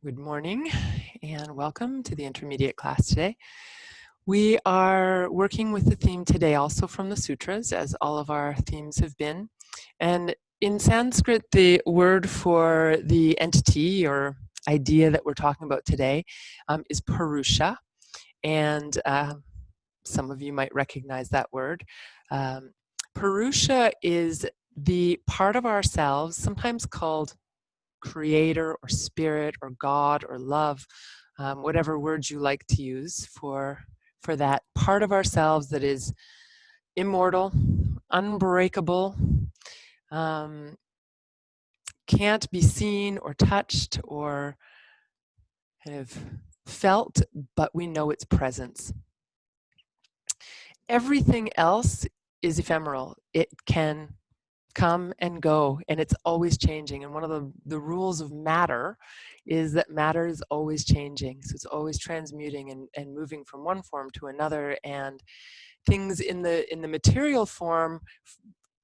Good morning and welcome to the intermediate class today. We are working with the theme today also from the sutras, as all of our themes have been. And in Sanskrit, the word for the entity or idea that we're talking about today is purusha. And some of you might recognize that word. Purusha is the part of ourselves, sometimes called creator or spirit or God or love, whatever words you like to use for that part of ourselves that is immortal, unbreakable, can't be seen or touched or kind of felt, but we know its presence. Everything else is ephemeral. It can come and go, and it's always changing. And one of the rules of matter is that matter is always changing. So it's always transmuting and moving from one form to another. And things in the material form,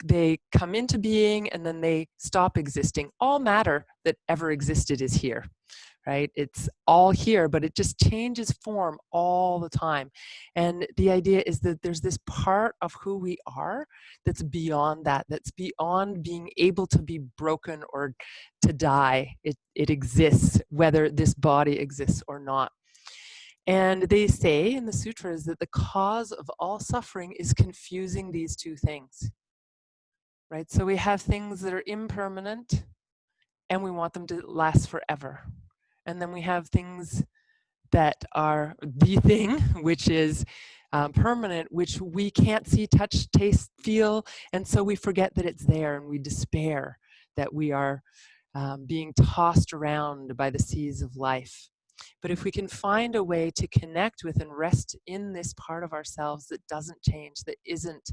they come into being and then they stop existing. All matter that ever existed is here. Right? It's all here, but it just changes form all the time. And the idea is that there's this part of who we are that's beyond that, that's beyond being able to be broken or to die. It exists, whether this body exists or not. And they say in the sutras that the cause of all suffering is confusing these two things. Right? So we have things that are impermanent and we want them to last forever. And then we have things that are the thing, which is permanent, which we can't see, touch, taste, feel, and so we forget that it's there and we despair that we are being tossed around by the seas of life. But if we can find a way to connect with and rest in this part of ourselves that doesn't change, that isn't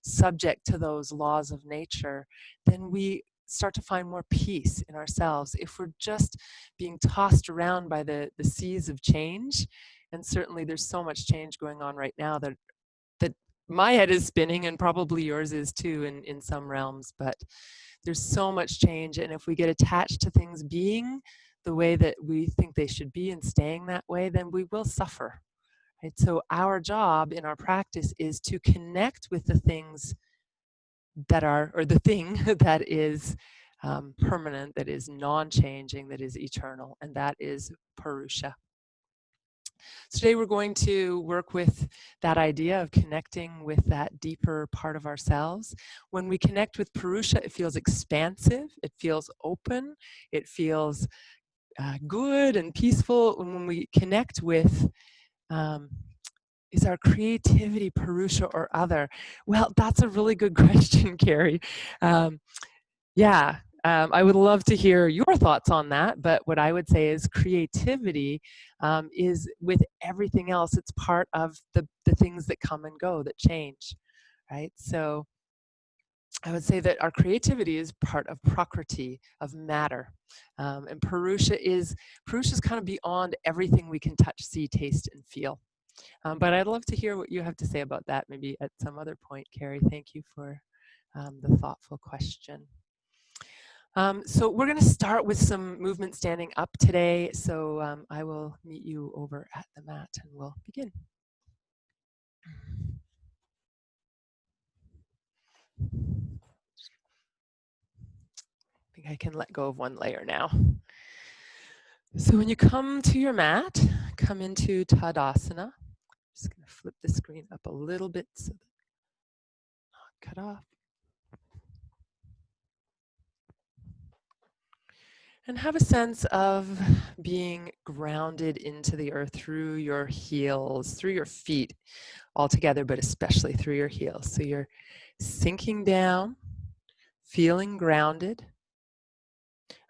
subject to those laws of nature, then we start to find more peace in ourselves. If we're just being tossed around by the seas of change, and certainly there's so much change going on right now that my head is spinning, and probably yours is too in some realms, but there's so much change, and if we get attached to things being the way that we think they should be and staying that way, then we will suffer. Right? So our job in our practice is to connect with the things that are, or the thing that is permanent, that is non-changing, that is eternal, and that is purusha. So today we're going to work with that idea of connecting with that deeper part of ourselves. When we connect with purusha, it feels expansive, it feels open, it feels good and peaceful. And when we connect with is our creativity purusha or other? Well, that's a really good question, Carrie. I would love to hear your thoughts on that, but what I would say is creativity is, with everything else, it's part of the things that come and go, that change, right? So I would say that our creativity is part of prakriti, of matter. And purusha is kind of beyond everything we can touch, see, taste, and feel. But I'd love to hear what you have to say about that, maybe at some other point, Carrie. Thank you for the thoughtful question. So we're going to start with some movement standing up today. So I will meet you over at the mat and we'll begin. I think I can let go of one layer now. So when you come to your mat, come into Tadasana. I'm just going to flip the screen up a little bit so that not cut off. And have a sense of being grounded into the earth through your heels, through your feet altogether, but especially through your heels. So you're sinking down, feeling grounded.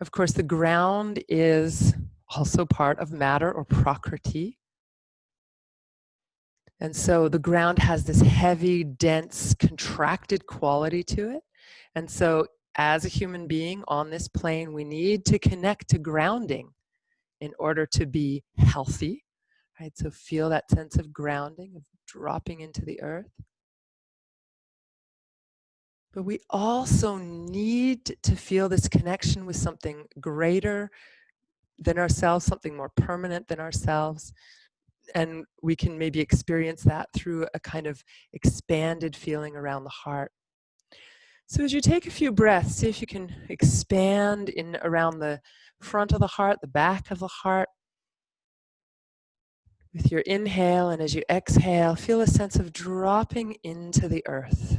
Of course, the ground is also part of matter or prakriti. And so the ground has this heavy, dense, contracted quality to it. And so as a human being on this plane, we need to connect to grounding in order to be healthy, right? So feel that sense of grounding, of dropping into the earth. But we also need to feel this connection with something greater, than ourselves, something more permanent than ourselves. And we can maybe experience that through a kind of expanded feeling around the heart. So as you take a few breaths, see if you can expand in around the front of the heart, the back of the heart. With your inhale, and as you exhale, feel a sense of dropping into the earth.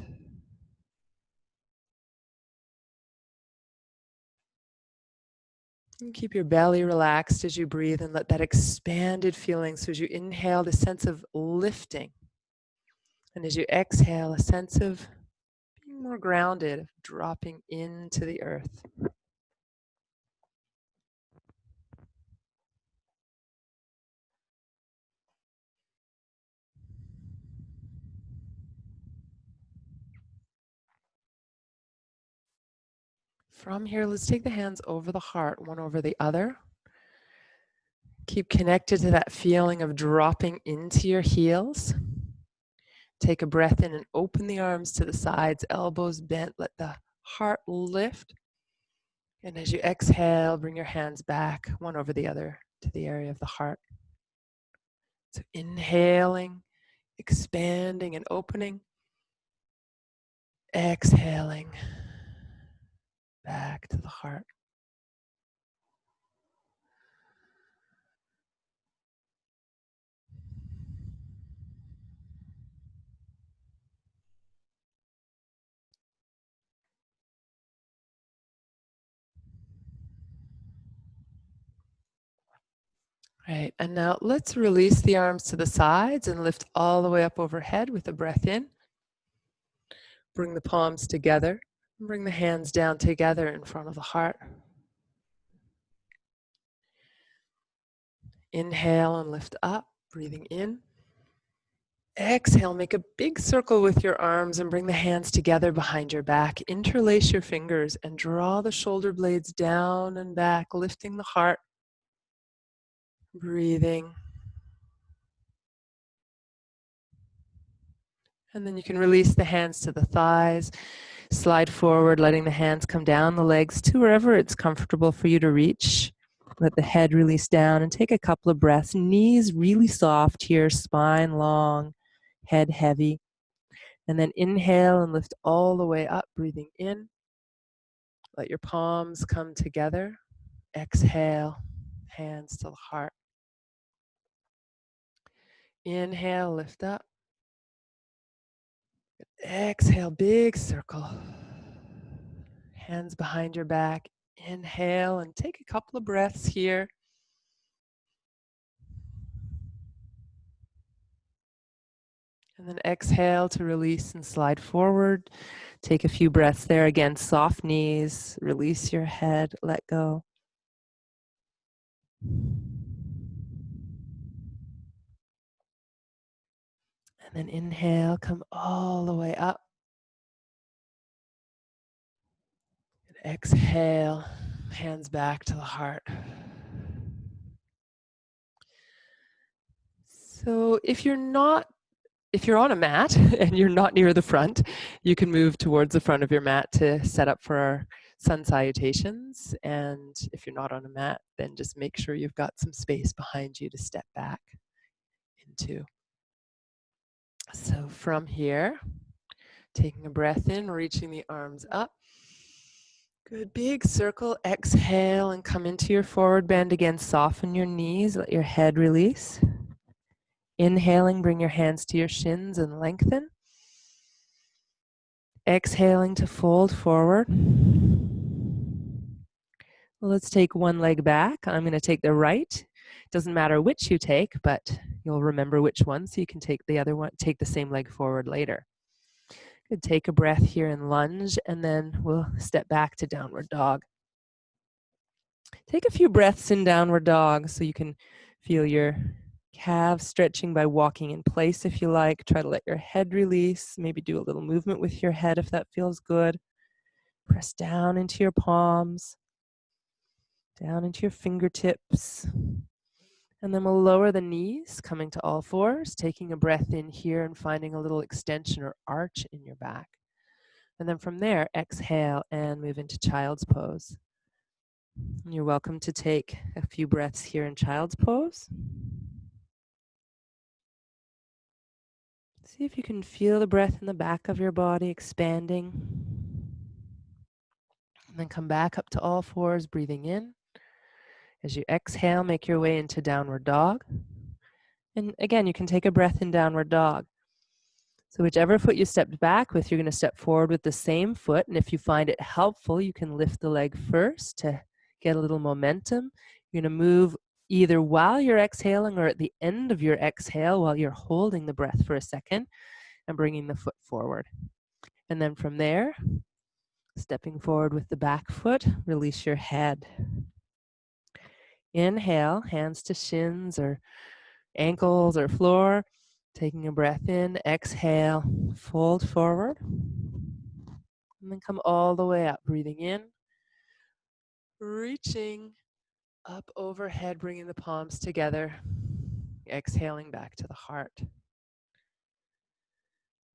And keep your belly relaxed as you breathe and let that expanded feeling. So as you inhale, the sense of lifting. And as you exhale, a sense of being more grounded, dropping into the earth. From here, let's take the hands over the heart, one over the other. Keep connected to that feeling of dropping into your heels. Take a breath in and open the arms to the sides, elbows bent, let the heart lift. And as you exhale, bring your hands back, one over the other, to the area of the heart. So inhaling, expanding and opening. Exhaling, back to the heart. Right, and now let's release the arms to the sides and lift all the way up overhead with a breath in. Bring the palms together. Bring the hands down together in front of the heart. Inhale and lift up, breathing in. Exhale, make a big circle with your arms and bring the hands together behind your back. Interlace your fingers and draw the shoulder blades down and back, lifting the heart. Breathing. And then you can release the hands to the thighs, slide forward, letting the hands come down the legs to wherever it's comfortable for you to reach. Let the head release down and take a couple of breaths. Knees really soft here, spine long, head heavy. And then inhale and lift all the way up, breathing in. Let your palms come together. Exhale, hands to the heart. Inhale, lift up. Exhale, big circle. Hands behind your back. Inhale and take a couple of breaths here. And then exhale to release and slide forward. Take a few breaths there. Again, soft knees. Release your head. Let go. And then inhale, come all the way up. And exhale, hands back to the heart. So if you're on a mat and you're not near the front, you can move towards the front of your mat to set up for our sun salutations. And if you're not on a mat, then just make sure you've got some space behind you to step back into. So from here, taking a breath in, reaching the arms up. Good, big circle. Exhale and come into your forward bend again. Soften your knees, let your head release. Inhaling, bring your hands to your shins and lengthen. Exhaling to fold forward. Let's take one leg back. I'm going to take the right. Doesn't matter which you take, but you'll remember which one, so you can take the other one, take the same leg forward later. Good, take a breath here and lunge, and then we'll step back to downward dog. Take a few breaths in downward dog so you can feel your calves stretching by walking in place if you like. Try to let your head release. Maybe do a little movement with your head if that feels good. Press down into your palms, down into your fingertips. And then we'll lower the knees, coming to all fours, taking a breath in here and finding a little extension or arch in your back. And then from there, exhale and move into child's pose. You're welcome to take a few breaths here in child's pose. See if you can feel the breath in the back of your body expanding. And then come back up to all fours, breathing in. As you exhale, make your way into downward dog. And again, you can take a breath in downward dog. So whichever foot you stepped back with, you're going to step forward with the same foot. And if you find it helpful, you can lift the leg first to get a little momentum. You're going to move either while you're exhaling or at the end of your exhale while you're holding the breath for a second and bringing the foot forward. And then from there, stepping forward with the back foot, release your head. Inhale, hands to shins or ankles or floor. Taking a breath in, exhale, fold forward. And then come all the way up, breathing in, reaching up overhead, bringing the palms together, exhaling back to the heart.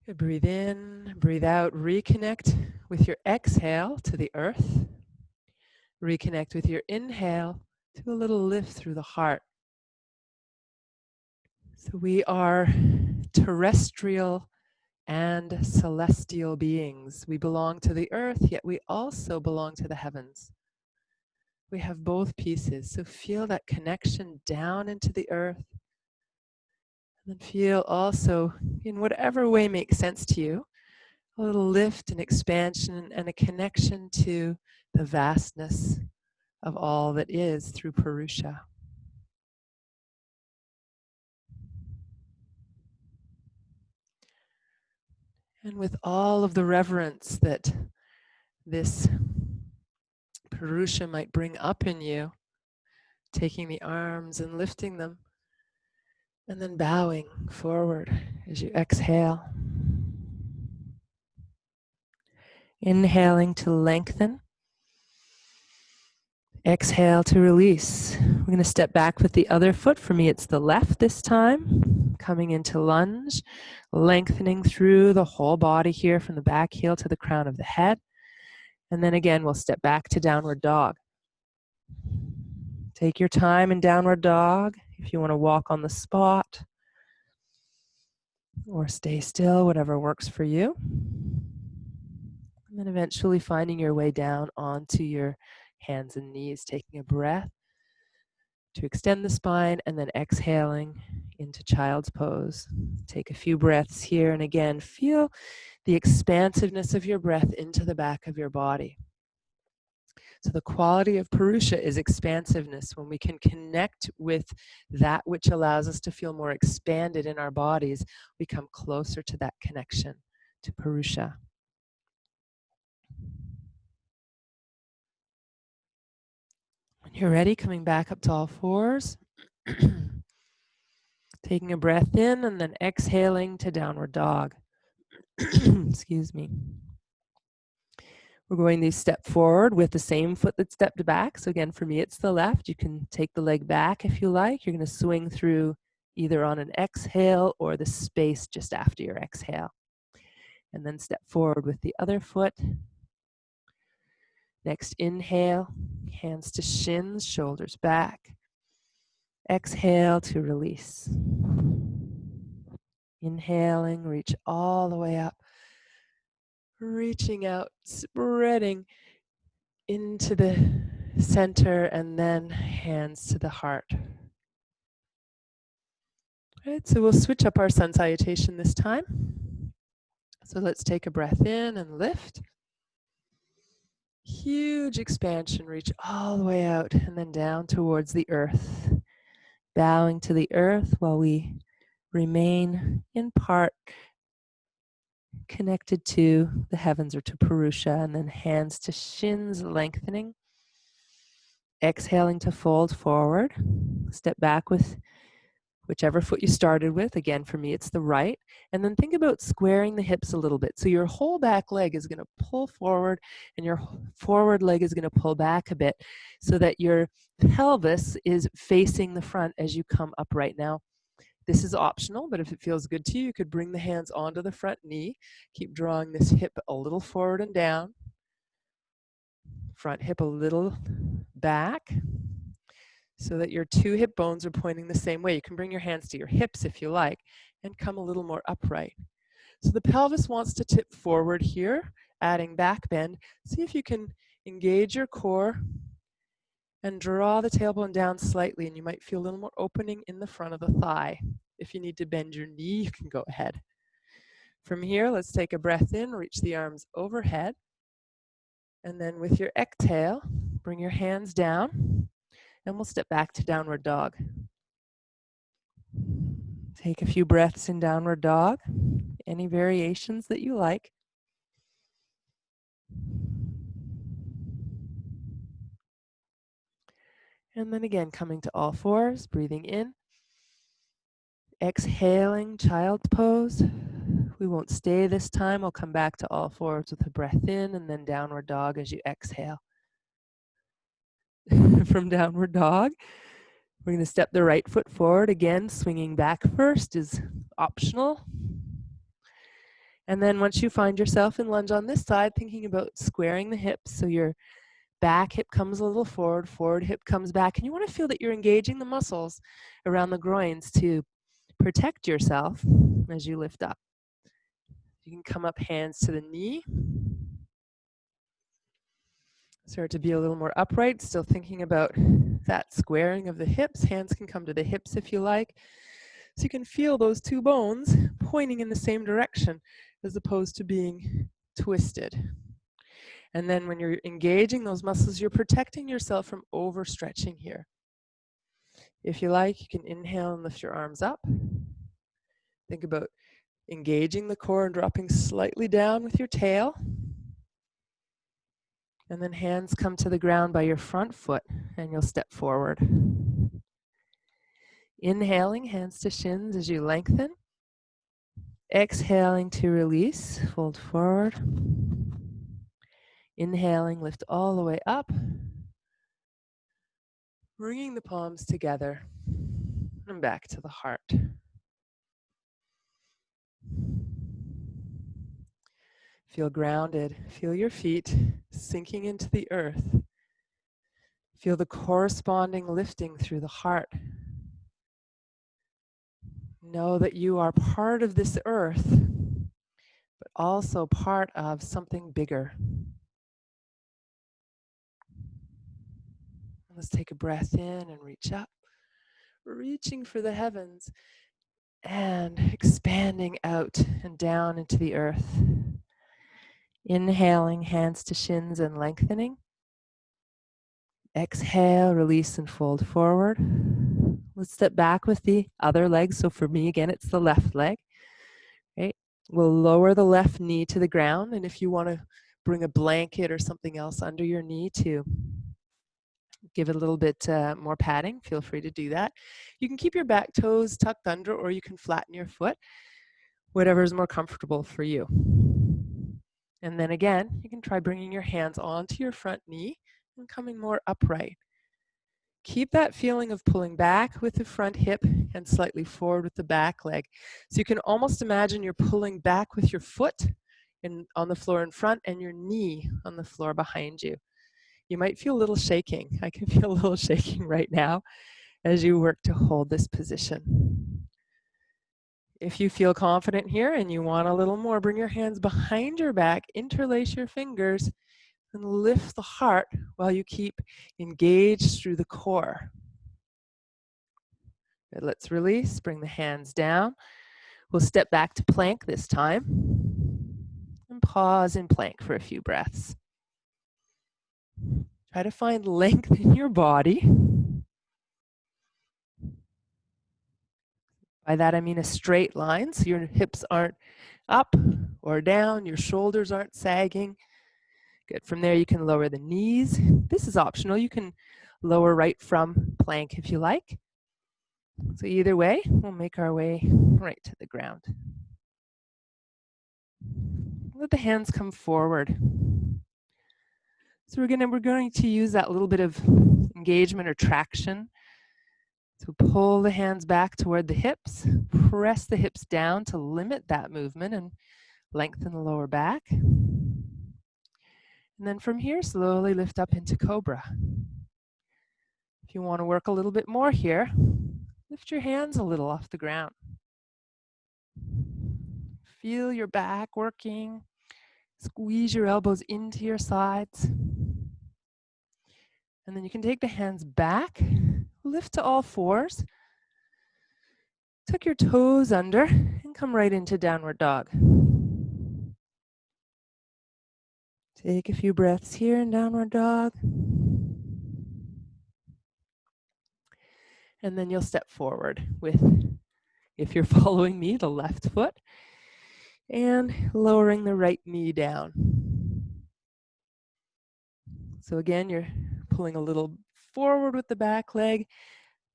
Good. Breathe in, breathe out, reconnect with your exhale to the earth. Reconnect with your inhale to a little lift through the heart. So we are terrestrial and celestial beings. We belong to the earth, yet we also belong to the heavens. We have both pieces, so feel that connection down into the earth. And then feel also, in whatever way makes sense to you, a little lift and expansion and a connection to the vastness of all that is through purusha. And with all of the reverence that this purusha might bring up in you, taking the arms and lifting them, and then bowing forward as you exhale. Inhaling to lengthen. Exhale to release. We're going to step back with the other foot. For me, it's the left this time. Coming into lunge, lengthening through the whole body here from the back heel to the crown of the head. And then again, we'll step back to downward dog. Take your time in downward dog. If you want to walk on the spot or stay still, whatever works for you. And then eventually finding your way down onto your hands and knees, taking a breath to extend the spine and then exhaling into child's pose. Take a few breaths here and again, feel the expansiveness of your breath into the back of your body. So the quality of purusha is expansiveness. When we can connect with that which allows us to feel more expanded in our bodies, we come closer to that connection to purusha. When you're ready, coming back up to all fours. Taking a breath in and then exhaling to downward dog. Excuse me. We're going to step forward with the same foot that stepped back. So again, for me, it's the left. You can take the leg back if you like. You're going to swing through either on an exhale or the space just after your exhale. And then step forward with the other foot. Next, inhale, hands to shins, shoulders back. Exhale to release. Inhaling, reach all the way up. Reaching out, spreading into the center, and then hands to the heart. All right, so we'll switch up our sun salutation this time. So let's take a breath in and lift. Huge expansion, reach all the way out and then down towards the earth. Bowing to the earth while we remain in part connected to the heavens or to purusha, and then hands to shins, lengthening. Exhaling to fold forward. Step back with whichever foot you started with. Again, for me, it's the right. And then think about squaring the hips a little bit. So your whole back leg is going to pull forward and your forward leg is going to pull back a bit so that your pelvis is facing the front as you come upright. Now, this is optional, but if it feels good to you, you could bring the hands onto the front knee. Keep drawing this hip a little forward and down. front hip a little back so that your two hip bones are pointing the same way. You can bring your hands to your hips if you like and come a little more upright. So the pelvis wants to tip forward here, adding back bend. See if you can engage your core and draw the tailbone down slightly, and you might feel a little more opening in the front of the thigh. If you need to bend your knee, you can go ahead. From here, let's take a breath in, reach the arms overhead, and then with your exhale, bring your hands down, and we'll step back to downward dog. Take a few breaths in downward dog, any variations that you like. And then again, coming to all fours, breathing in. Exhaling, child's pose. We won't stay this time. We'll come back to all fours with a breath in and then downward dog as you exhale. From downward dog, we're going to step the right foot forward. Again, swinging back first is optional. And then once you find yourself in lunge on this side, thinking about squaring the hips so your back hip comes a little forward, forward hip comes back, and you want to feel that you're engaging the muscles around the groins to protect yourself as you lift up. You can come up, hands to the knee. Start to be a little more upright, still thinking about that squaring of the hips. Hands can come to the hips if you like. So you can feel those two bones pointing in the same direction as opposed to being twisted. And then when you're engaging those muscles, you're protecting yourself from overstretching here. If you like, you can inhale and lift your arms up. Think about engaging the core and dropping slightly down with your tail. And then hands come to the ground by your front foot and you'll step forward. Inhaling, hands to shins as you lengthen. Exhaling to release, fold forward. Inhaling, lift all the way up. Bringing the palms together and back to the heart. Feel grounded. Feel your feet sinking into the earth. Feel the corresponding lifting through the heart. Know that you are part of this earth, but also part of something bigger. Let's take a breath in and reach up, reaching for the heavens and expanding out and down into the earth. Inhaling, hands to shins and lengthening. Exhale, release and fold forward. Let's step back with the other leg. So for me, again, it's the left leg. Right? We'll lower the left knee to the ground. And if you want to bring a blanket or something else under your knee to give it a little bit more padding, feel free to do that. You can keep your back toes tucked under, or you can flatten your foot, whatever is more comfortable for you. And then again, you can try bringing your hands onto your front knee and coming more upright. Keep that feeling of pulling back with the front hip and slightly forward with the back leg. So you can almost imagine you're pulling back with your foot on the floor in front and your knee on the floor behind you. You might feel a little shaking. I can feel a little shaking right now as you work to hold this position. If you feel confident here and you want a little more, bring your hands behind your back, interlace your fingers, and lift the heart while you keep engaged through the core. Good, let's release, bring the hands down. We'll step back to plank this time and pause in plank for a few breaths. Try to find length in your body. By that I mean a straight line, so your hips aren't up or down, your shoulders aren't sagging. Good, from there you can lower the knees. This is optional, you can lower right from plank if you like. So either way, we'll make our way right to the ground. Let the hands come forward. So we're going to use that little bit of engagement or traction. So pull the hands back toward the hips, press the hips down to limit that movement and lengthen the lower back. And then from here, slowly lift up into cobra. If you want to work a little bit more here, lift your hands a little off the ground. Feel your back working. Squeeze your elbows into your sides. And then you can take the hands back, lift to all fours, tuck your toes under, and come right into downward dog. Take a few breaths here in downward dog. And then you'll step forward with, if you're following me, the left foot, and lowering the right knee down. So again, you're pulling a little forward with the back leg,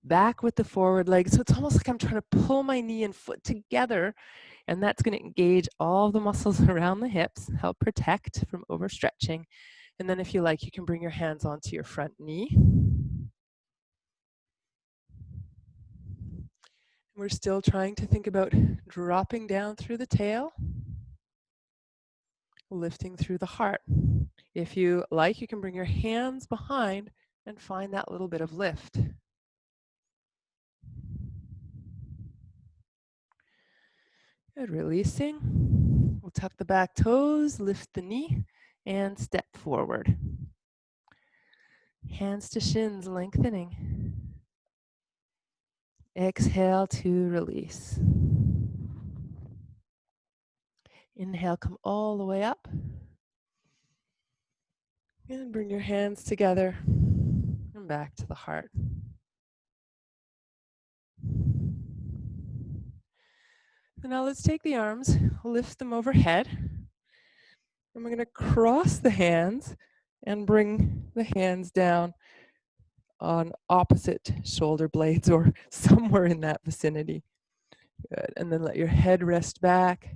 back with the forward leg. So it's almost like I'm trying to pull my knee and foot together, and that's going to engage all the muscles around the hips, help protect from overstretching. And then if you like, you can bring your hands onto your front knee. We're still trying to think about dropping down through the tail, lifting through the heart. If you like, you can bring your hands behind and find that little bit of lift. Good, releasing. We'll tuck the back toes, lift the knee, and step forward. Hands to shins, lengthening. Exhale to release. Inhale, come all the way up. And bring your hands together and back to the heart. So now let's take the arms, lift them overhead. And we're going to cross the hands and bring the hands down on opposite shoulder blades or somewhere in that vicinity. Good. And then let your head rest back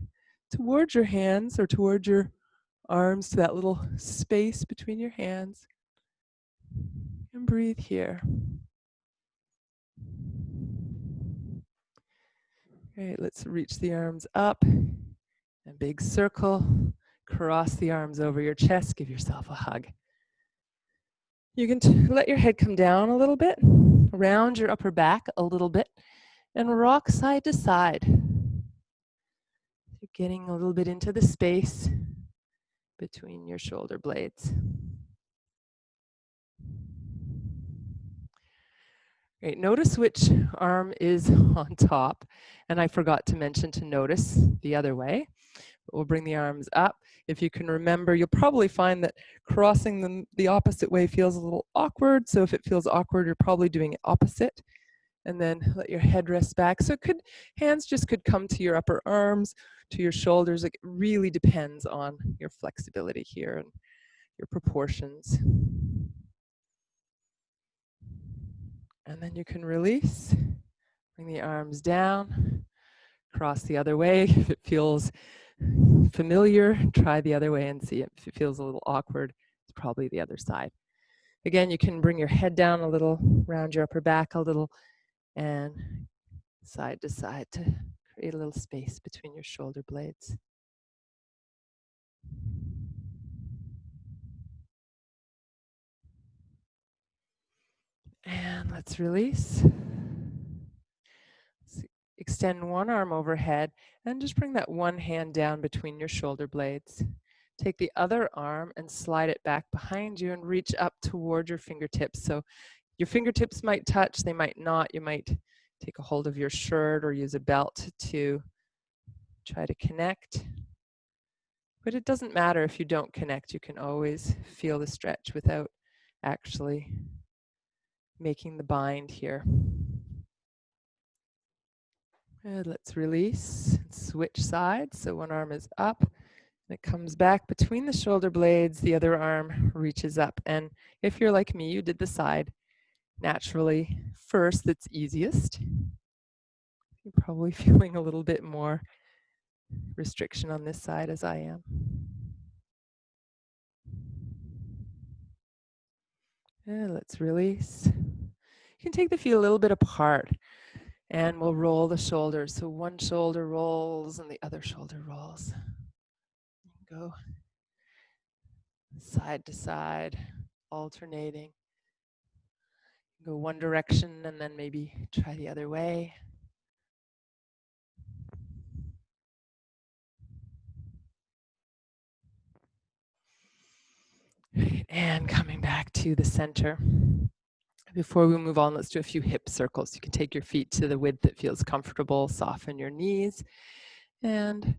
towards your hands or towards your arms to that little space between your hands. And breathe here. Great, let's reach the arms up. A big circle. Cross the arms over your chest. Give yourself a hug. You can let your head come down a little bit. Round your upper back a little bit. And rock side to side. You're getting a little bit into the space between your shoulder blades. Great. Notice which arm is on top. And I forgot to mention to notice the other way. We'll bring the arms up. If you can remember, you'll probably find that crossing them the opposite way feels a little awkward. So if it feels awkward, you're probably doing it opposite. And then let your head rest back. So hands just could come to your upper arms, to your shoulders. It really depends on your flexibility here and your proportions. And then you can release. Bring the arms down. Cross the other way. If it feels familiar, try the other way and see if it feels a little awkward. It's probably the other side. Again, you can bring your head down a little, round your upper back a little, and side to side to create a little space between your shoulder blades. And let's release. Let's extend one arm overhead and just bring that one hand down between your shoulder blades. Take the other arm and slide it back behind you and reach up toward your fingertips. So your fingertips might touch, they might not. You might take a hold of your shirt or use a belt to try to connect. But it doesn't matter if you don't connect. You can always feel the stretch without actually making the bind here. Good, let's release, switch sides. So one arm is up and it comes back between the shoulder blades. The other arm reaches up. And if you're like me, you did the side naturally first, that's easiest. You're probably feeling a little bit more restriction on this side as I am. And let's release. You can take the feet a little bit apart and we'll roll the shoulders. So one shoulder rolls and the other shoulder rolls. Go side to side, alternating. Go one direction and then maybe try the other way. And coming back to the center. Before we move on, let's do a few hip circles. You can take your feet to the width that feels comfortable, soften your knees, and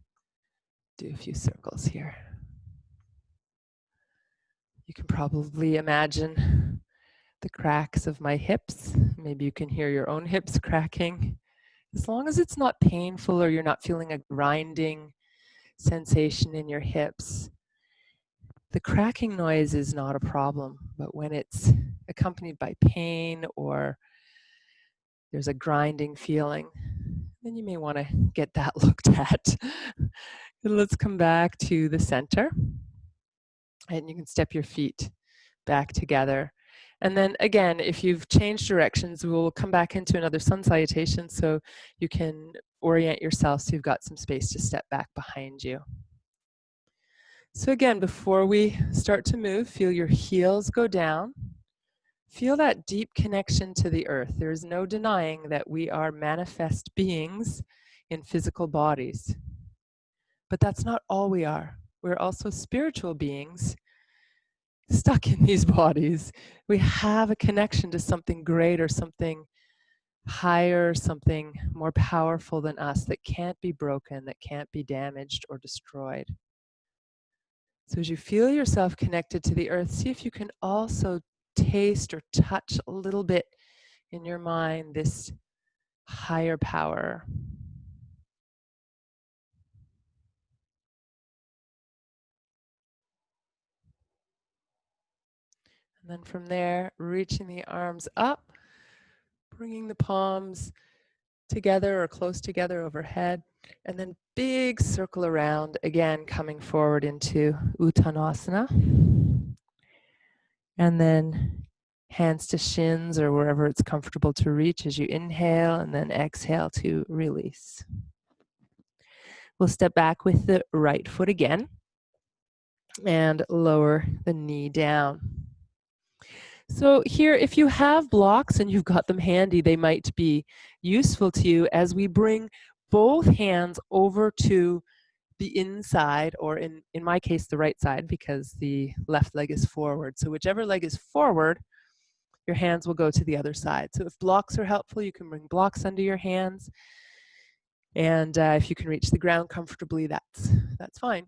do a few circles here. You can probably imagine the cracks of my hips. Maybe you can hear your own hips cracking. As long as it's not painful or you're not feeling a grinding sensation in your hips, the cracking noise is not a problem. But when it's accompanied by pain or there's a grinding feeling, then you may want to get that looked at. Let's come back to the center. And you can step your feet back together. And then again, if you've changed directions, we'll come back into another sun salutation so you can orient yourself so you've got some space to step back behind you. So again, before we start to move, feel your heels go down. Feel that deep connection to the earth. There is no denying that we are manifest beings in physical bodies. But that's not all we are. We're also spiritual beings stuck in these bodies. We have a connection to something greater, something higher, something more powerful than us that can't be broken, that can't be damaged or destroyed. So as you feel yourself connected to the earth, see if you can also taste or touch a little bit in your mind this higher power. And then from there, reaching the arms up, bringing the palms together or close together overhead, and then big circle around, again coming forward into Uttanasana. And then hands to shins or wherever it's comfortable to reach as you inhale, and then exhale to release. We'll step back with the right foot again and lower the knee down. So here, if you have blocks and you've got them handy, they might be useful to you as we bring both hands over to the inside, or in my case, the right side, because the left leg is forward. So whichever leg is forward, your hands will go to the other side. So if blocks are helpful, you can bring blocks under your hands. And if you can reach the ground comfortably, that's fine.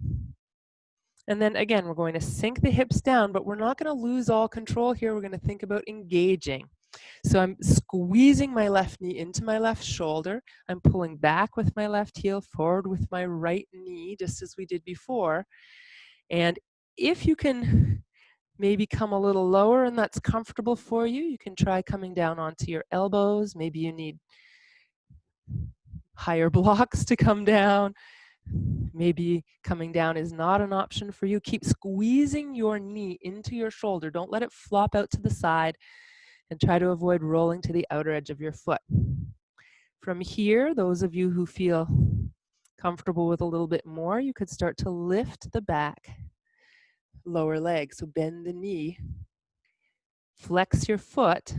And then again, we're going to sink the hips down, but we're not going to lose all control here. We're going to think about engaging. So I'm squeezing my left knee into my left shoulder. I'm pulling back with my left heel, forward with my right knee, just as we did before. And if you can maybe come a little lower and that's comfortable for you, you can try coming down onto your elbows. Maybe you need higher blocks to come down. Maybe coming down is not an option for you. Keep squeezing your knee into your shoulder. Don't let it flop out to the side, and try to avoid rolling to the outer edge of your foot. From here, those of you who feel comfortable with a little bit more, you could start to lift the back lower leg. So bend the knee, flex your foot,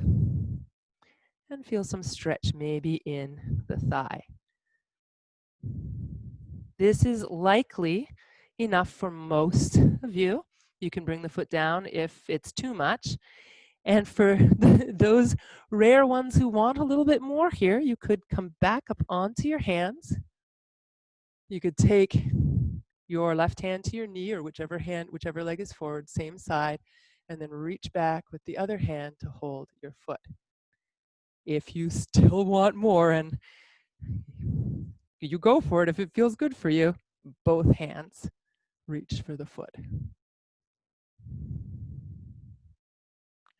and feel some stretch maybe in the thigh. This is likely enough for most of you. You can bring the foot down if it's too much. And for those rare ones who want a little bit more here, you could come back up onto your hands. You could take your left hand to your knee, or whichever leg is forward, same side, and then reach back with the other hand to hold your foot. If you still want more, and you go for it if it feels good for you, both hands reach for the foot.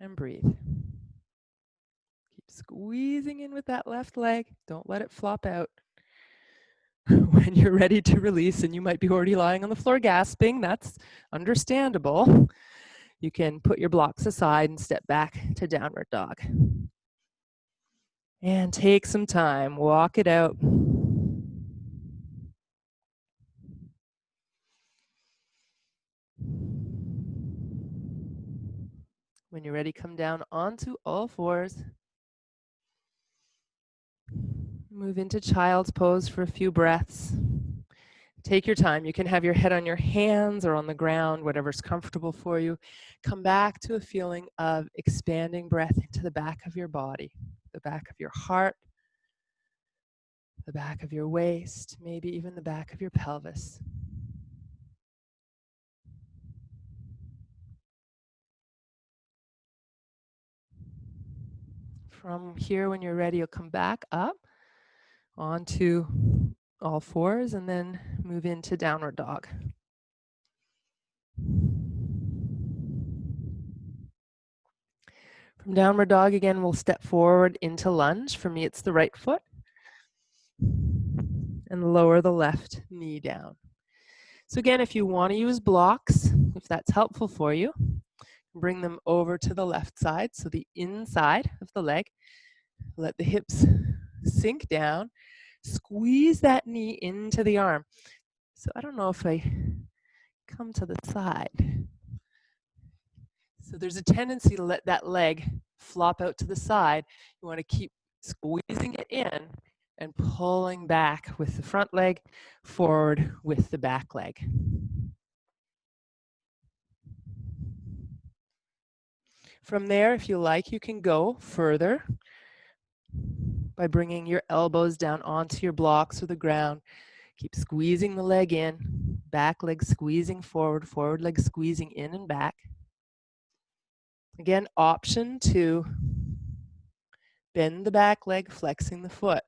And breathe. Keep squeezing in with that left leg. Don't let it flop out. When you're ready to release, and you might be already lying on the floor gasping, that's understandable. You can put your blocks aside and step back to downward dog. And take some time, walk it out. When you're ready, come down onto all fours. Move into child's pose for a few breaths. Take your time. You can have your head on your hands or on the ground, whatever's comfortable for you. Come back to a feeling of expanding breath into the back of your body, the back of your heart, the back of your waist, maybe even the back of your pelvis. From here, when you're ready, you'll come back up onto all fours and then move into downward dog. From downward dog, again, we'll step forward into lunge. For me, it's the right foot. And lower the left knee down. So again, if you want to use blocks, if that's helpful for you, bring them over to the left side, so the inside of the leg. Let the hips sink down. Squeeze that knee into the arm. So I don't know if I come to the side. So there's a tendency to let that leg flop out to the side. You want to keep squeezing it in and pulling back with the front leg, forward with the back leg. From there, if you like, you can go further by bringing your elbows down onto your blocks or the ground. Keep squeezing the leg in, back leg squeezing forward, forward leg squeezing in and back. Again, option to bend the back leg, flexing the foot.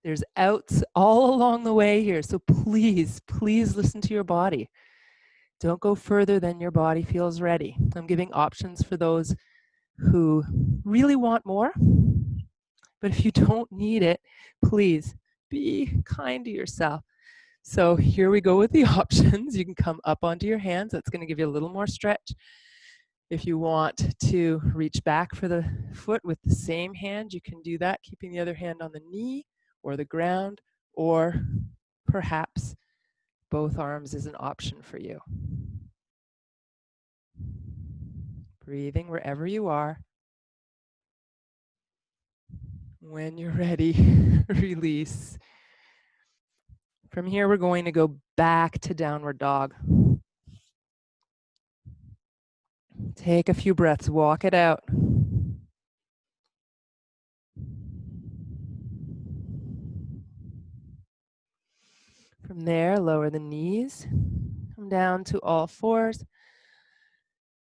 There's outs all along the way here, so please, please listen to your body. Don't go further than your body feels ready. I'm giving options for those who really want more, but if you don't need it, please be kind to yourself. So here we go with the options. You can come up onto your hands. That's going to give you a little more stretch. If you want to reach back for the foot with the same hand, you can do that, keeping the other hand on the knee or the ground, or perhaps both arms is an option for you. Breathing wherever you are. When you're ready, release. From here, we're going to go back to downward dog. Take a few breaths, walk it out. From there, lower the knees, come down to all fours.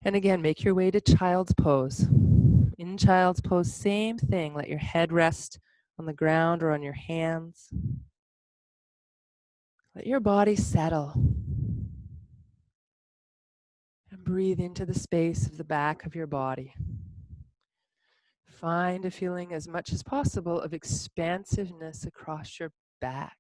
And again, make your way to child's pose. In child's pose, same thing. Let your head rest on the ground or on your hands. Let your body settle. And breathe into the space of the back of your body. Find a feeling as much as possible of expansiveness across your back.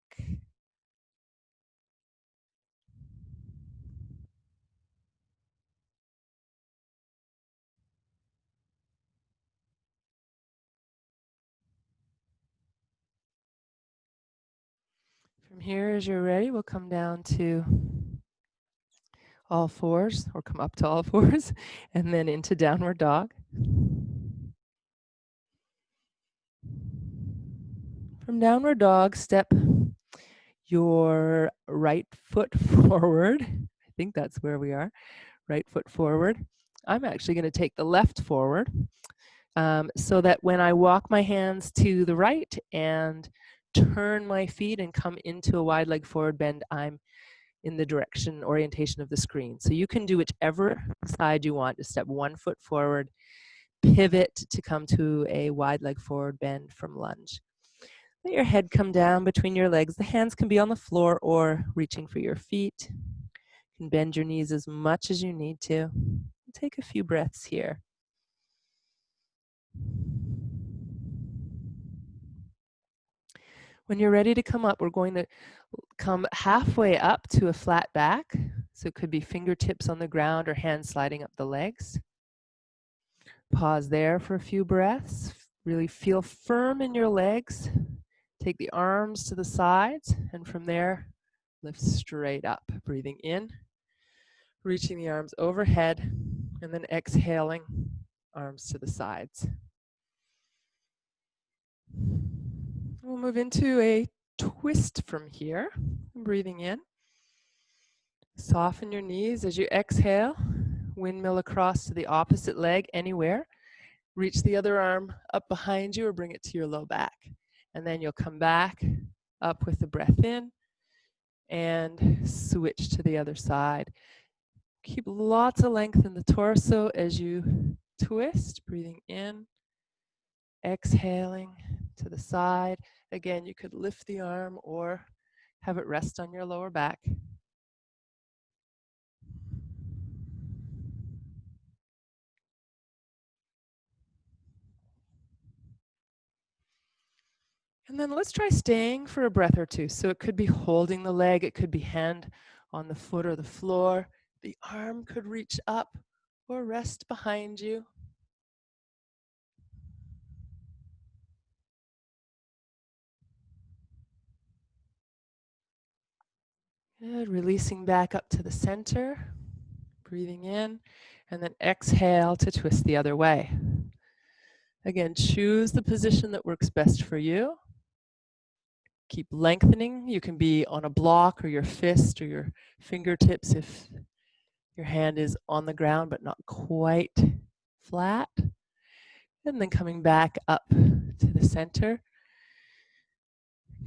From here, as you're ready, we'll come down to all fours, or come up to all fours, and then into downward dog. From downward dog, step your right foot forward. I think that's where we are. Right foot forward. I'm actually going to take the left forward so that when I walk my hands to the right and turn my feet and come into a wide leg forward bend, I'm in the direction, orientation of the screen. So you can do whichever side you want. Just step one foot forward, pivot to come to a wide leg forward bend from lunge. Let your head come down between your legs. The hands can be on the floor or reaching for your feet. You can bend your knees as much as you need to. Take a few breaths here. When you're ready to come up, we're going to come halfway up to a flat back. So it could be fingertips on the ground or hands sliding up the legs. Pause there for a few breaths. Really feel firm in your legs. Take the arms to the sides, and from there, lift straight up. Breathing in, reaching the arms overhead, and then exhaling, arms to the sides. We'll move into a twist from here. Breathing in. Soften your knees as you exhale. Windmill across to the opposite leg anywhere. Reach the other arm up behind you or bring it to your low back. And then you'll come back up with the breath in and switch to the other side. Keep lots of length in the torso as you twist, breathing in, exhaling to the side. Again, you could lift the arm or have it rest on your lower back. And then let's try staying for a breath or two. So it could be holding the leg, it could be hand on the foot or the floor. The arm could reach up or rest behind you. Good, releasing back up to the center, breathing in, and then exhale to twist the other way. Again, choose the position that works best for you. Keep lengthening. You can be on a block or your fist or your fingertips if your hand is on the ground but not quite flat. And then coming back up to the center.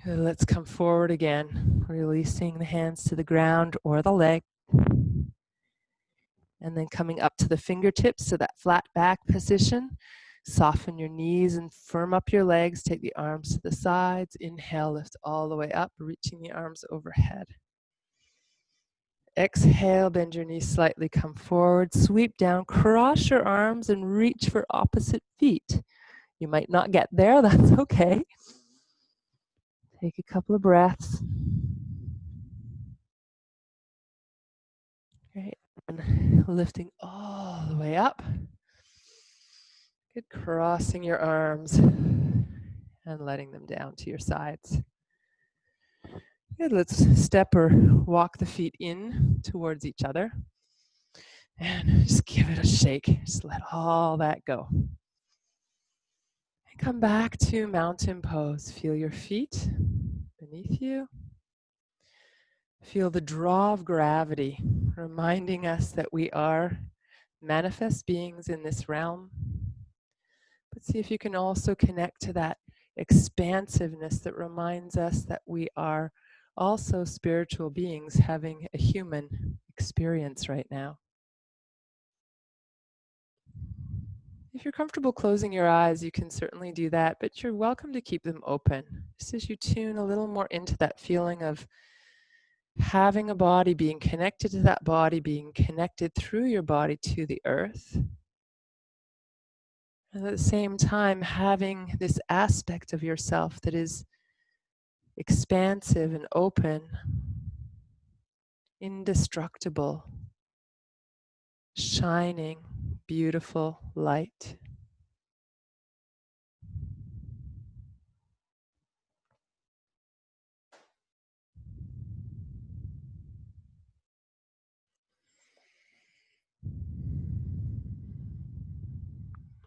Let's come forward again, releasing the hands to the ground or the leg. And then coming up to the fingertips to that flat back position. Soften your knees and firm up your legs. Take the arms to the sides. Inhale, lift all the way up, reaching the arms overhead. Exhale, bend your knees slightly, come forward, sweep down, cross your arms and reach for opposite feet. You might not get there, that's okay. Take a couple of breaths. Great, and lifting all the way up. Good, crossing your arms and letting them down to your sides. Good, let's step or walk the feet in towards each other. And just give it a shake. Just let all that go. And come back to mountain pose. Feel your feet beneath you. Feel the draw of gravity, reminding us that we are manifest beings in this realm. But see if you can also connect to that expansiveness that reminds us that we are also spiritual beings having a human experience right now. If you're comfortable closing your eyes, you can certainly do that, but you're welcome to keep them open. Just as you tune a little more into that feeling of having a body, being connected to that body, being connected through your body to the earth. And at the same time, having this aspect of yourself that is expansive and open, indestructible, shining, beautiful light.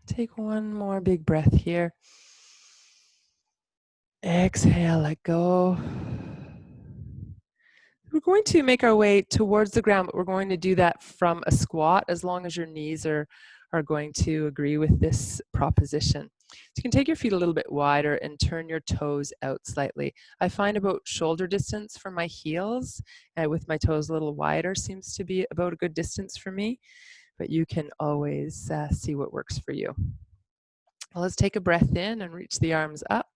Take one more big breath here. Exhale, let go. We're going to make our way towards the ground, but we're going to do that from a squat as long as your knees are going to agree with this proposition. So you can take your feet a little bit wider and turn your toes out slightly. I find about shoulder distance from my heels, with my toes a little wider seems to be about a good distance for me, but you can always see what works for you. Well, let's take a breath in and reach the arms up.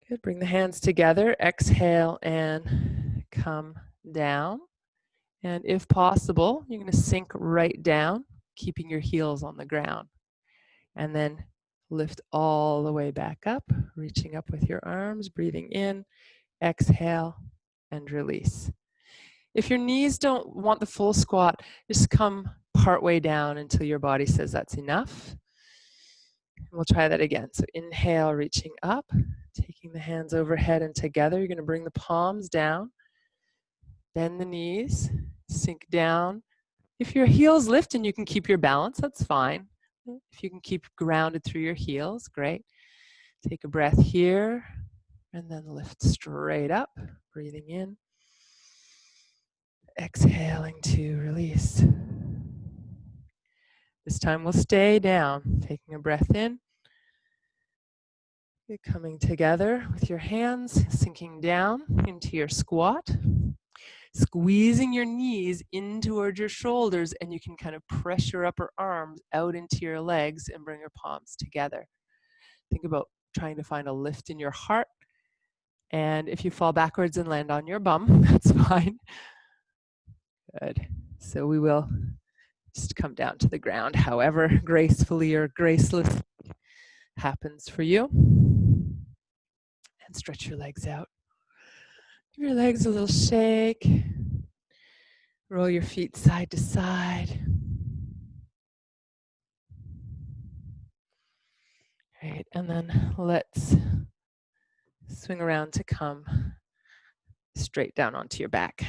Good, bring the hands together, exhale and come down. And if possible, you're going to sink right down, keeping your heels on the ground. And then lift all the way back up, reaching up with your arms, breathing in, exhale, and release. If your knees don't want the full squat, just come partway down until your body says that's enough. We'll try that again. So inhale, reaching up, taking the hands overhead and together. You're going to bring the palms down, bend the knees, Sink down. If your heels lift and you can keep your balance, that's fine. If you can keep grounded through your heels, great. Take a breath here and then lift straight up, breathing in. Exhaling to release. This time we'll stay down, taking a breath in. You're coming together with your hands, sinking down into your squat. Squeezing your knees in towards your shoulders, and you can kind of press your upper arms out into your legs and bring your palms together. Think about trying to find a lift in your heart. And if you fall backwards and land on your bum, that's fine. Good. So we will just come down to the ground, however gracefully or graceless happens for you. And stretch your legs out. Give your legs a little shake. Roll your feet side to side. Great, and then let's swing around to come straight down onto your back.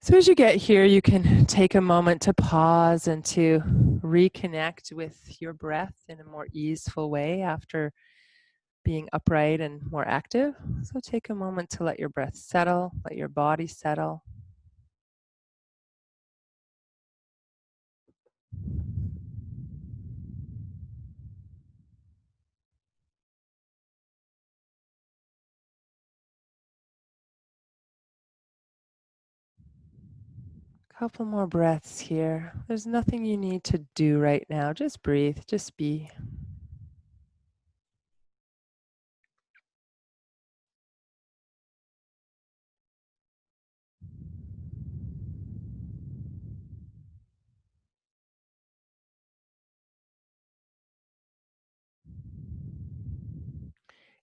So as you get here, you can take a moment to pause and to reconnect with your breath in a more easeful way after being upright and more active. So take a moment to let your breath settle, let your body settle. Couple more breaths here. There's nothing you need to do right now. Just breathe, just be.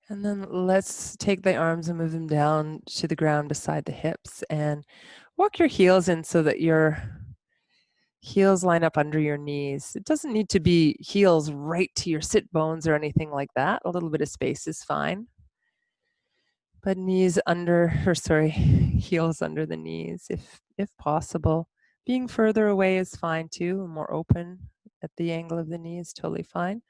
And then let's take the arms and move them down to the ground beside the hips and walk your heels in so that your heels line up under your knees. It doesn't need to be heels right to your sit bones or anything like that. A little bit of space is fine. But heels under the knees if possible. Being further away is fine too, more open at the angle of the knees, totally fine.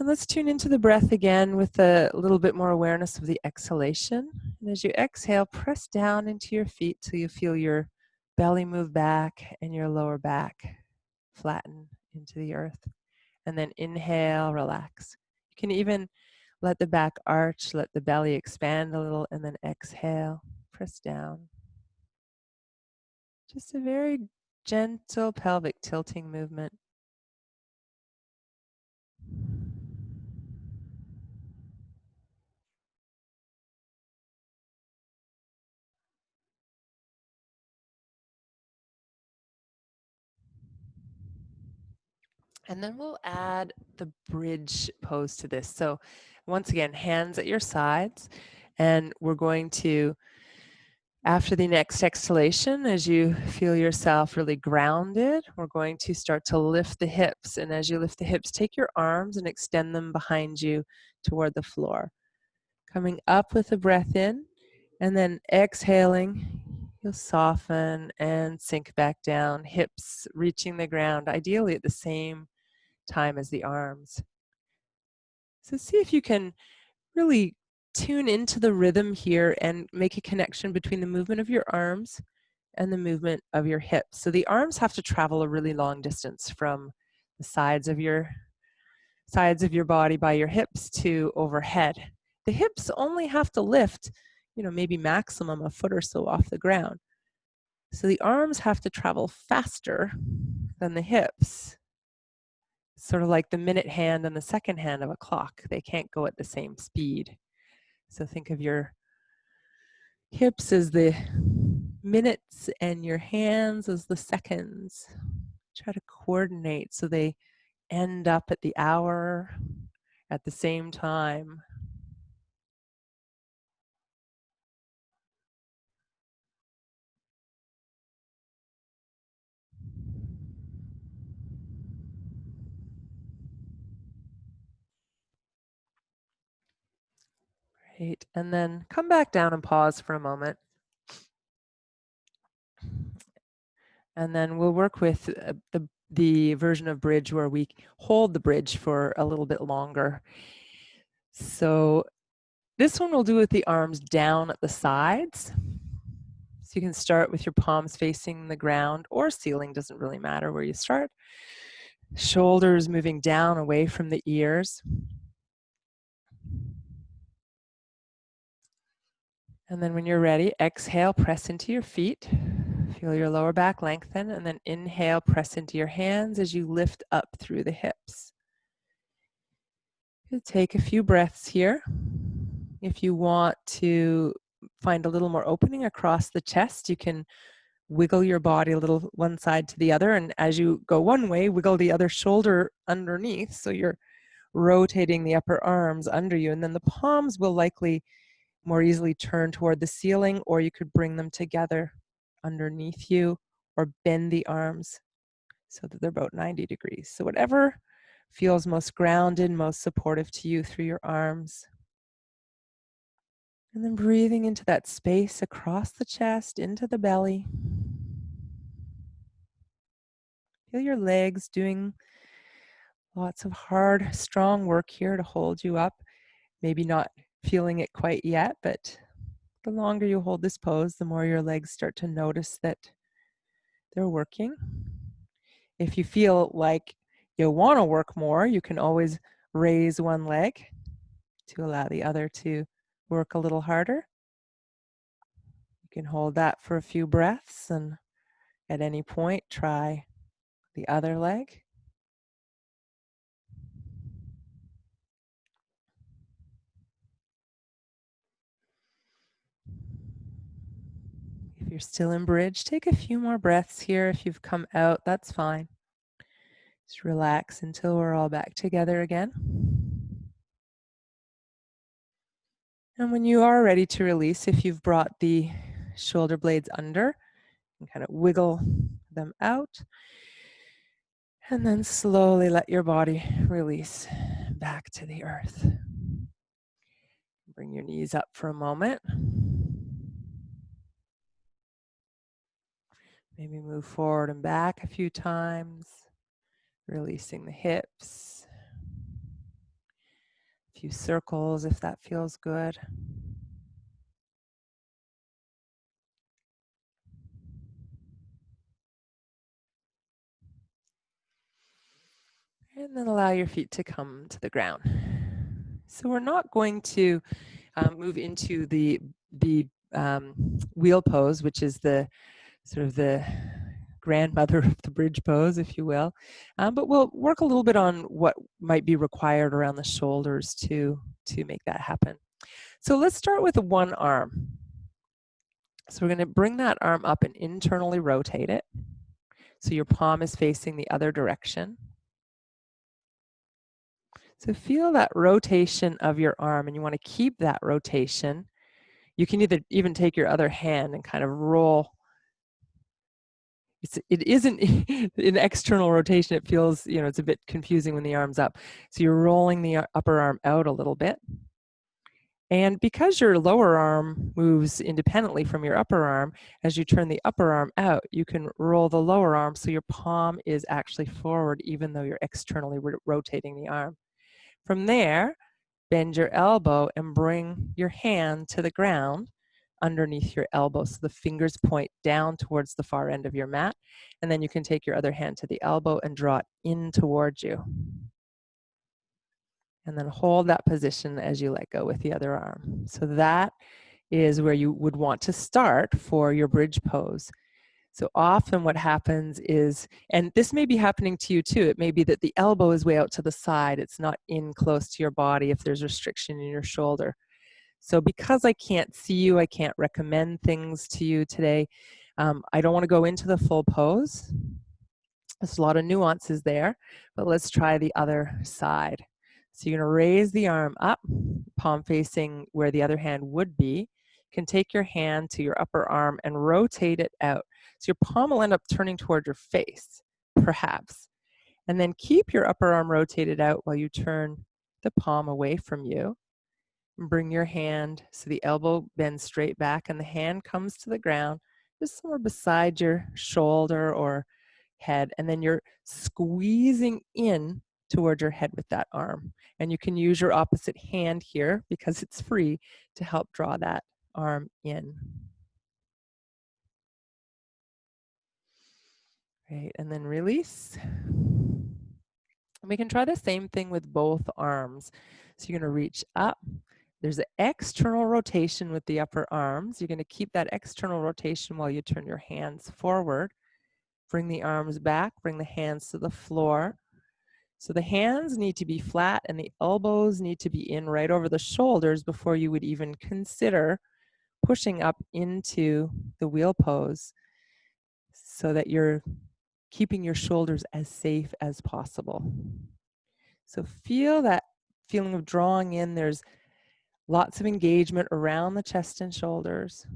And let's tune into the breath again with a little bit more awareness of the exhalation. And as you exhale, press down into your feet till you feel your belly move back and your lower back flatten into the earth. And then inhale, relax. You can even let the back arch, let the belly expand a little, and then exhale, press down. Just a very gentle pelvic tilting movement. And then we'll add the bridge pose to this. So once again, hands at your sides, and we're going to, after the next exhalation, as you feel yourself really grounded, we're going to start to lift the hips. And as you lift the hips, take your arms and extend them behind you toward the floor. Coming up with a breath in, and then exhaling, you'll soften and sink back down, hips reaching the ground, ideally at the same time as the arms. So see if you can really tune into the rhythm here and make a connection between the movement of your arms and the movement of your hips. So the arms have to travel a really long distance from the sides of your body by your hips to overhead. The hips only have to lift, maybe maximum a foot or so off the ground. So the arms have to travel faster than the hips. Sort of like the minute hand and the second hand of a clock. They can't go at the same speed. So think of your hips as the minutes and your hands as the seconds. Try to coordinate so they end up at the hour at the same time. Great. And then come back down and pause for a moment. And then we'll work with the version of bridge where we hold the bridge for a little bit longer. So this one we'll do with the arms down at the sides. So you can start with your palms facing the ground or ceiling, doesn't really matter where you start. Shoulders moving down away from the ears. And then when you're ready, exhale, press into your feet. Feel your lower back lengthen, and then inhale, press into your hands as you lift up through the hips. You'll take a few breaths here. If you want to find a little more opening across the chest, you can wiggle your body a little one side to the other, and as you go one way, wiggle the other shoulder underneath, so you're rotating the upper arms under you, and then the palms will likely more easily turn toward the ceiling, or you could bring them together underneath you or bend the arms so that they're about 90 degrees. So whatever feels most grounded, most supportive to you through your arms. And then breathing into that space across the chest, into the belly. Feel your legs doing lots of hard, strong work here to hold you up. Maybe not feeling it quite yet, but the longer you hold this pose, the more your legs start to notice that they're working. If you feel like you want to work more, you can always raise one leg to allow the other to work a little harder. You can hold that for a few breaths, and at any point, try the other leg. If you're still in bridge, take a few more breaths here. If you've come out, that's fine. Just relax until we're all back together again. And when you are ready to release, if you've brought the shoulder blades under, you can kind of wiggle them out. And then slowly let your body release back to the earth. Bring your knees up for a moment. Maybe move forward and back a few times, releasing the hips. A few circles if that feels good. And then allow your feet to come to the ground. So we're not going to move into the wheel pose, which is the sort of the grandmother of the bridge pose, if you will. But we'll work a little bit on what might be required around the shoulders to make that happen. So let's start with one arm. So we're going to bring that arm up and internally rotate it. So your palm is facing the other direction. So feel that rotation of your arm, and you want to keep that rotation. You can even take your other hand and kind of roll. It isn't an external rotation. It feels, it's a bit confusing when the arm's up. So you're rolling the upper arm out a little bit. And because your lower arm moves independently from your upper arm, as you turn the upper arm out, you can roll the lower arm so your palm is actually forward even though you're externally rotating the arm. From there, bend your elbow and bring your hand to the ground underneath your elbow. So the fingers point down towards the far end of your mat. And then you can take your other hand to the elbow and draw it in towards you. And then hold that position as you let go with the other arm. So that is where you would want to start for your bridge pose. So often what happens is, and this may be happening to you too, it may be that the elbow is way out to the side. It's not in close to your body if there's restriction in your shoulder. So because I can't see you, I can't recommend things to you today. I don't want to go into the full pose. There's a lot of nuances there, but let's try the other side. So you're going to raise the arm up, palm facing where the other hand would be. You can take your hand to your upper arm and rotate it out. So your palm will end up turning toward your face, perhaps. And then keep your upper arm rotated out while you turn the palm away from you. Bring your hand so the elbow bends straight back and the hand comes to the ground, just somewhere beside your shoulder or head. And then you're squeezing in toward your head with that arm. And you can use your opposite hand here because it's free to help draw that arm in. Right, and then release. And we can try the same thing with both arms. So you're going to reach up. There's an external rotation with the upper arms. You're going to keep that external rotation while you turn your hands forward. Bring the arms back, bring the hands to the floor. So the hands need to be flat and the elbows need to be in right over the shoulders before you would even consider pushing up into the wheel pose so that you're keeping your shoulders as safe as possible. So feel that feeling of drawing in. There's lots of engagement around the chest and shoulders.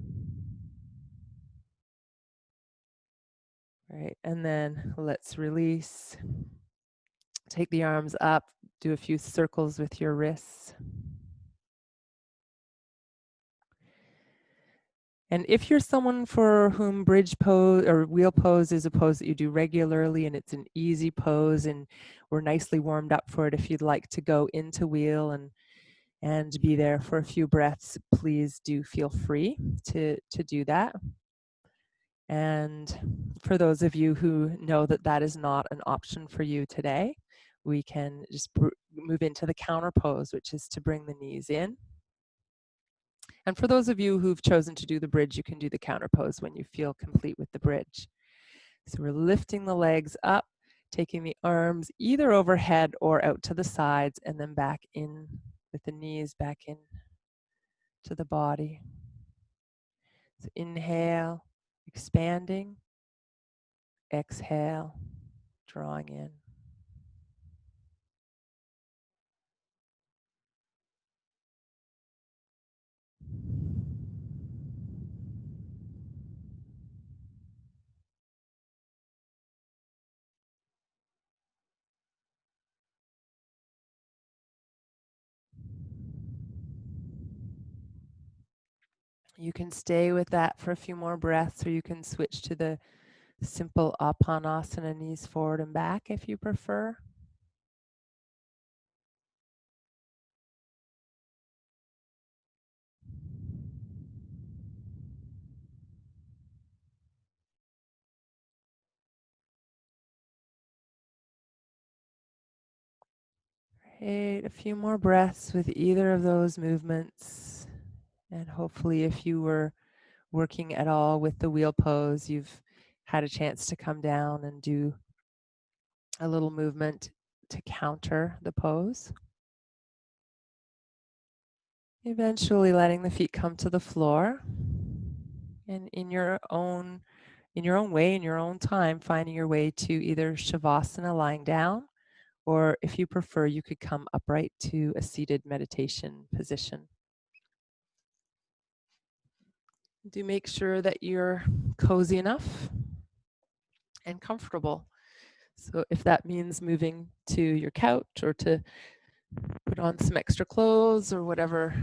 Right, and then let's release. Take the arms up, do a few circles with your wrists. And if you're someone for whom bridge pose or wheel pose is a pose that you do regularly and it's an easy pose and we're nicely warmed up for it, if you'd like to go into wheel and be there for a few breaths, please do feel free to do that. And for those of you who know that that is not an option for you today, we can just move into the counter pose, which is to bring the knees in. And for those of you who've chosen to do the bridge, you can do the counter pose when you feel complete with the bridge. So we're lifting the legs up, taking the arms either overhead or out to the sides, and then back in with the knees back in to the body. So inhale, expanding. Exhale, drawing in. You can stay with that for a few more breaths, or you can switch to the simple Apanasana, knees forward and back if you prefer. Great, a few more breaths with either of those movements. And hopefully if you were working at all with the wheel pose, you've had a chance to come down and do a little movement to counter the pose. Eventually letting the feet come to the floor, and in your own way, in your own time, finding your way to either Shavasana, lying down, or if you prefer, you could come upright to a seated meditation position. Do make sure that you're cozy enough and comfortable. So if that means moving to your couch or to put on some extra clothes or whatever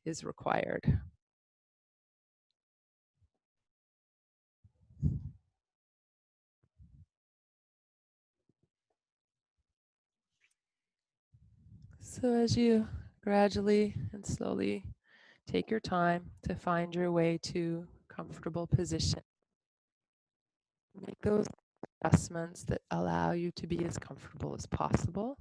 is required. So as you gradually and slowly take your time to find your way to comfortable position, make those adjustments that allow you to be as comfortable as possible.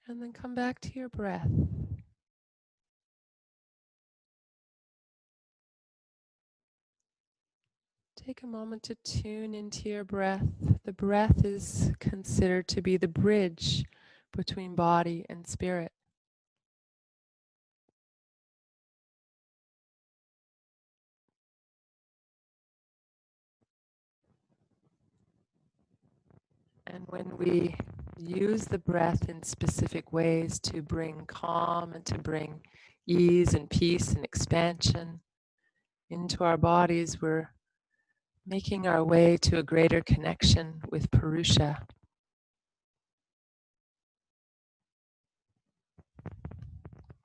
And then come back to your breath. Take a moment to tune into your breath. The breath is considered to be the bridge between body and spirit. And when we use the breath in specific ways to bring calm and to bring ease and peace and expansion, into our bodies, we're making our way to a greater connection with purusha.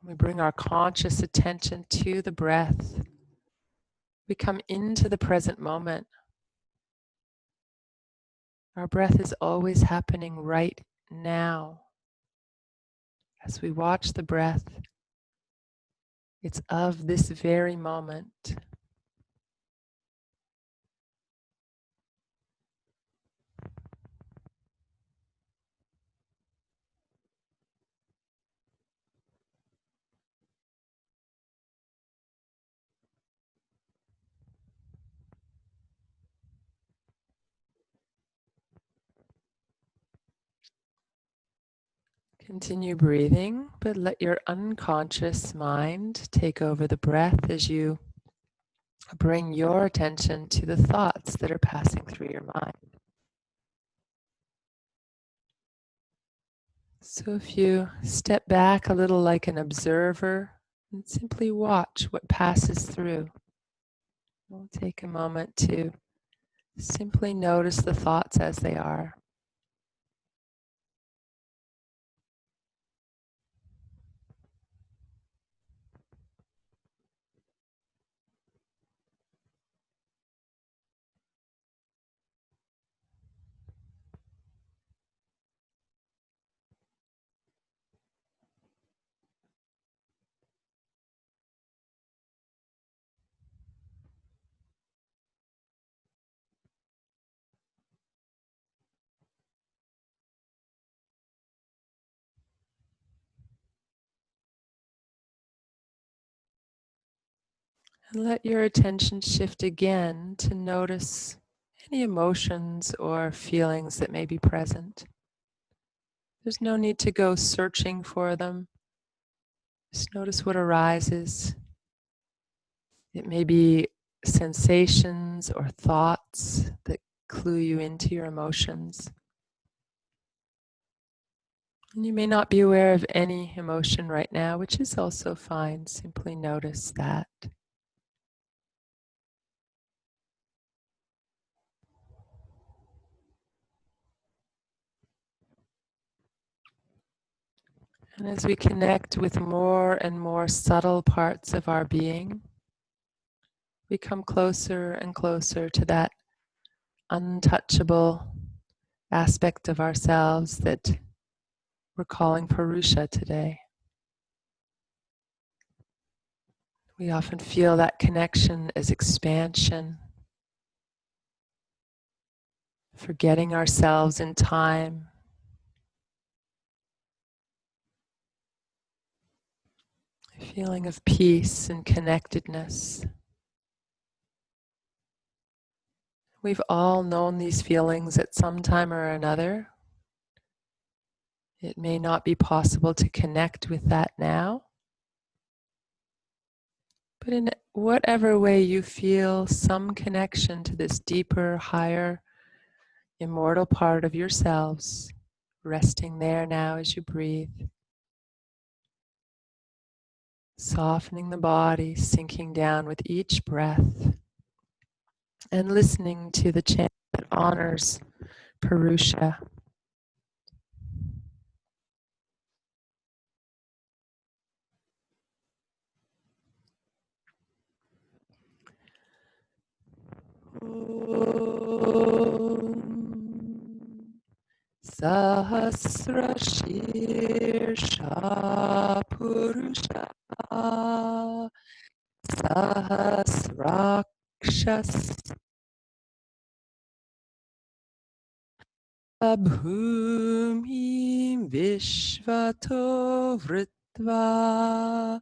We bring our conscious attention to the breath. We come into the present moment. Our breath is always happening right now. As we watch the breath, it's of this very moment. Continue breathing, but let your unconscious mind take over the breath as you bring your attention to the thoughts that are passing through your mind. So if you step back a little like an observer and simply watch what passes through, we'll take a moment to simply notice the thoughts as they are. And let your attention shift again to notice any emotions or feelings that may be present. There's no need to go searching for them. Just notice what arises. It may be sensations or thoughts that clue you into your emotions. And you may not be aware of any emotion right now, which is also fine. Simply notice that. And as we connect with more and more subtle parts of our being, we come closer and closer to that untouchable aspect of ourselves that we're calling purusha today. We often feel that connection as expansion, forgetting ourselves in time, a feeling of peace and connectedness. We've all known these feelings at some time or another. It may not be possible to connect with that now, but in whatever way you feel some connection to this deeper, higher, immortal part of yourselves, resting there now as you breathe, softening the body, sinking down with each breath, and listening to the chant that honors purusha. Sahasra Shirsha Purusha Sahasrakshas Bhumi Vishvato Vritva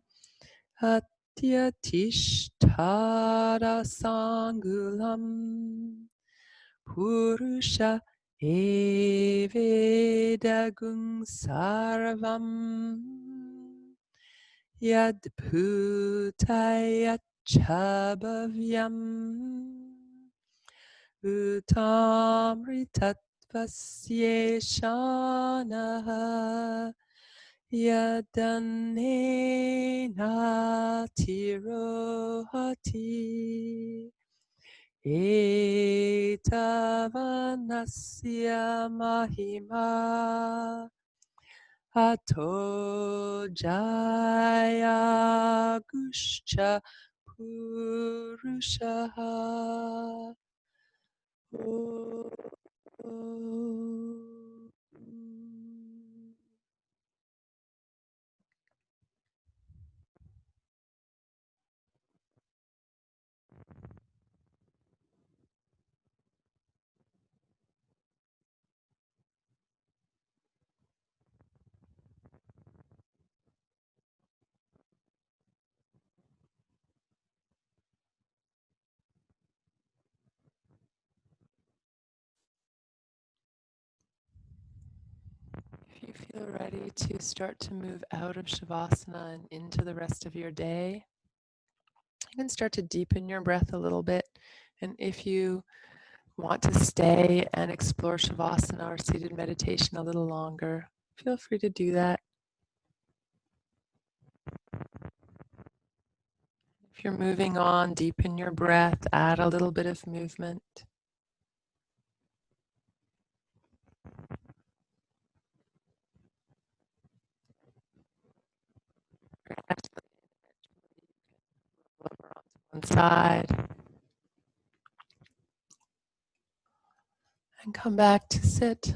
Atyatishthara Sangulam Purusha Evedagum Sarvam Yadbhutayachabhavyam Utamritatvasye shanaha yadanena tirohati etavanasya mahima ato jaya guscha purusha. If you feel ready to start to move out of Shavasana and into the rest of your day, you can start to deepen your breath a little bit. And if you want to stay and explore Shavasana or seated meditation a little longer, feel free to do that. If you're moving on, deepen your breath, add a little bit of movement. Over onto one side and come back to sit.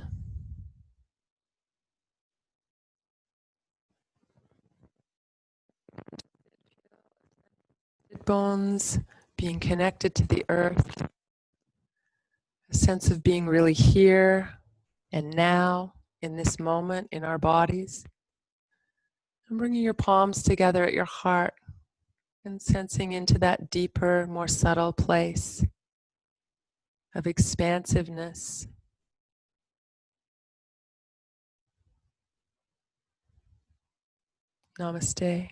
Bones being connected to the earth, a sense of being really here and now in this moment in our bodies. And bringing your palms together at your heart and sensing into that deeper, more subtle place of expansiveness. Namaste.